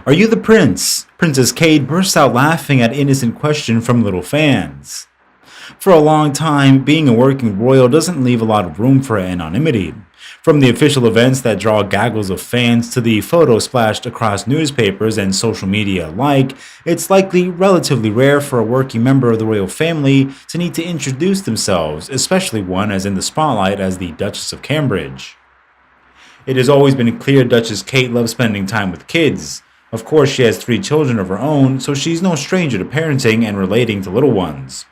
"Are you the prince?" Princess Kate bursts out laughing at innocent question from little fans. For a long time, being a working royal doesn't leave a lot of room for anonymity. From the official events that draw gaggles of fans to the photos splashed across newspapers and social media alike, it's likely relatively rare for a working member of the royal family to need to introduce themselves, especially one as in the spotlight as the Duchess of Cambridge. It has always been clear Duchess Kate loves spending time with kids. Of course, she has 3 children of her own, so she's no stranger to parenting and relating to little ones.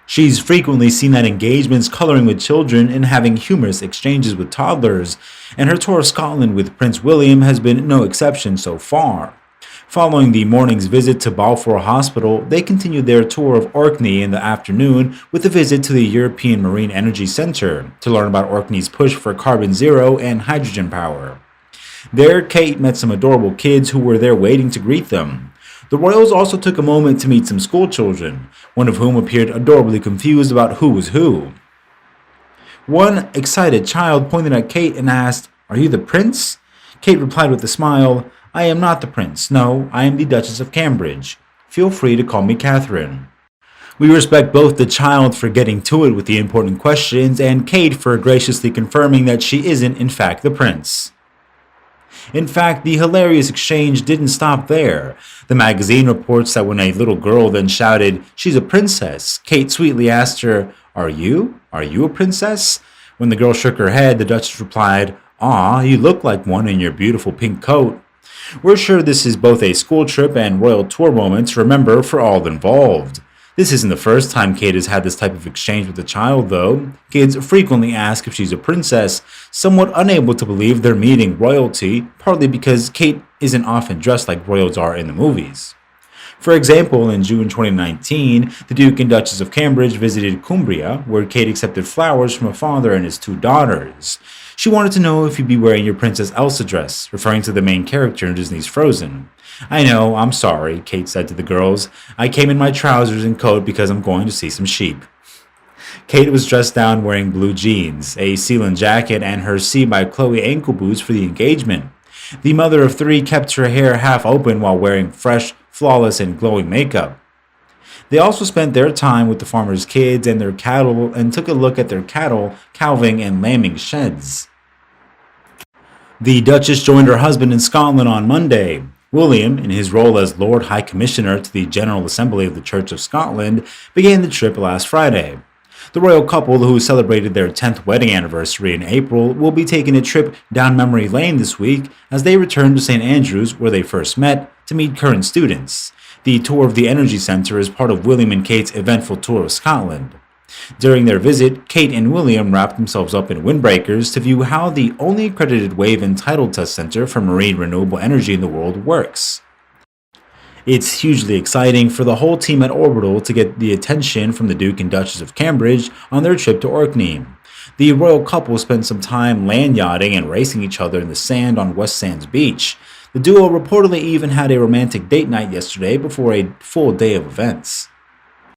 She's frequently seen at engagements coloring with children and having humorous exchanges with toddlers, and her tour of Scotland with Prince William has been no exception so far. Following the morning's visit to Balfour Hospital, they continued their tour of Orkney in the afternoon with a visit to the European Marine Energy Centre to learn about Orkney's push for carbon zero and hydrogen power. There, Kate met some adorable kids who were there waiting to greet them. The royals also took a moment to meet some schoolchildren, one of whom appeared adorably confused about who was who. One excited child pointed at Kate and asked, "Are you the prince?" Kate replied with a smile, "I am not the prince. No, I am the Duchess of Cambridge. Feel free to call me Catherine." We respect both the child for getting to it with the important questions and Kate for graciously confirming that she isn't in fact the prince. In fact, the hilarious exchange didn't stop there. The magazine reports that when a little girl then shouted, "She's a princess," Kate sweetly asked her, "Are you? Are you a princess?" When the girl shook her head, the Duchess replied, "Aw, you look like one in your beautiful pink coat." We're sure this is both a school trip and royal tour moment to remember for all involved. This isn't the first time Kate has had this type of exchange with a child, though. Kids frequently ask if she's a princess, somewhat unable to believe they're meeting royalty, partly because Kate isn't often dressed like royals are in the movies. For example, in June 2019, the Duke and Duchess of Cambridge visited Cumbria, where Kate accepted flowers from a father and his 2 daughters. She wanted to know if you'd be wearing your Princess Elsa dress, referring to the main character in Disney's Frozen. "I know, I'm sorry," Kate said to the girls. "I came in my trousers and coat because I'm going to see some sheep." Kate was dressed down wearing blue jeans, a sealant jacket, and her See by Chloe ankle boots for the engagement. The mother of 3 kept her hair half open while wearing fresh, flawless, and glowing makeup. They also spent their time with the farmers' kids and their cattle and took a look at their cattle, calving, and lambing sheds. The Duchess joined her husband in Scotland on Monday. William, in his role as Lord High Commissioner to the General Assembly of the Church of Scotland, began the trip last Friday. The royal couple, who celebrated their 10th wedding anniversary in April, will be taking a trip down memory lane this week as they return to St. Andrews, where they first met, to meet current students. The tour of the Energy Centre is part of William and Kate's eventful tour of Scotland. During their visit, Kate and William wrapped themselves up in windbreakers to view how the only accredited wave and tidal test center for marine renewable energy in the world works. It's hugely exciting for the whole team at Orbital to get the attention from the Duke and Duchess of Cambridge on their trip to Orkney. The royal couple spent some time land yachting and racing each other in the sand on West Sands Beach. The duo reportedly even had a romantic date night yesterday before a full day of events.